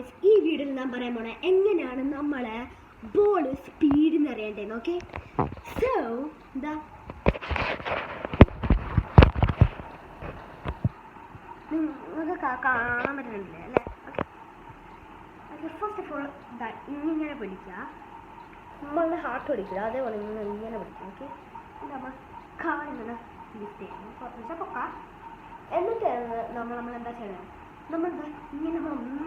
Guys, ഈ വീഡിയോയിൽ ഞാൻ പറയാൻ പോണേ എങ്ങനെയാണ് നമ്മളെ ബോൾ സ്പീഡിൽ അറിയേണ്ടത്. ഓക്കെ, സോ എന്താ നിങ്ങൾക്ക് കാണാൻ പറ്റുന്നില്ലേ അല്ലേ? ഓക്കെ, ഫസ്റ്റ് ഓഫ് ഓൾ ഇതാ ഇങ്ങനെ പിടിക്കുക, നമ്മളുടെ ഹാർട്ട് പിടിക്കുക, അതേപോലെ ഇങ്ങനെ പിടിക്കുക. ഓക്കെ, നമ്മൾ കാണിങ്ങനെ ലിഫ്റ്റ് ചെയ്യണം, കുറച്ച് പൊക്ക. എന്നിട്ട് നമ്മളെന്താ ചെയ്യണം, നമ്മളെന്താ ഇങ്ങനെ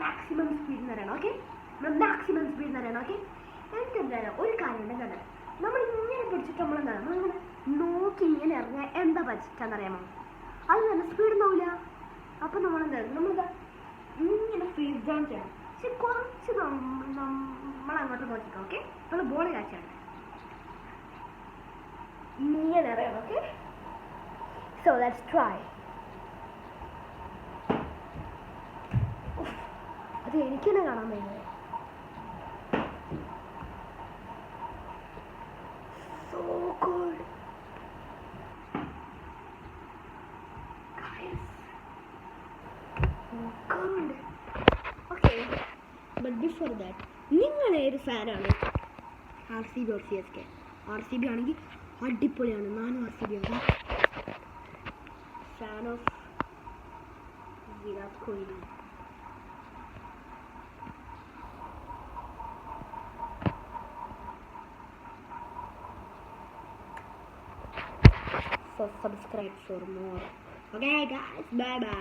മാക്സിമം സ്പീഡിൽ അറിയണം. ഓക്കെ, നമ്മൾ മാക്സിമം സ്പീഡിൽ അറിയണം. ഓക്കെ, എന്നിട്ട് എന്തായാലും ഒരു കാര്യം ഉണ്ടെങ്കിൽ നമ്മളിങ്ങനെ പിടിച്ചിട്ട് നമ്മളെന്താണ് നമ്മളിങ്ങനെ നോക്കി ഇങ്ങനെ ഇറങ്ങിയാൽ എന്താ പറ്റാന്നറിയാമോ? അത് നല്ല സ്പീഡ് ഉണ്ടാവില്ല. അപ്പം നമ്മളെന്തായാലും നമ്മളിതാ ഇങ്ങനെ ഫ്രീസ് ഡൗൺ ചെയ്യണം. പക്ഷെ കുറച്ച് നമ്മളങ്ങോട്ട് നോക്കിക്കാം. ഓക്കെ, നമ്മൾ ബോൾ കാച്ചാണ് ഇങ്ങനെ അറിയണം. Okay, so let's try. അത് എനിക്ക് തന്നെ കാണാൻ പറ്റുന്നത്. So good. Guys. Good. Okay. But before that, നിങ്ങൾ ഏത് ഫാനാണ്? RCB or CSK? RCB ആണെങ്കിൽ അടിപൊളിയാണ്. ഞാനും RCB ആണ്. Fan of Virat Kohli. So subscribe for more. Okay guys, bye bye.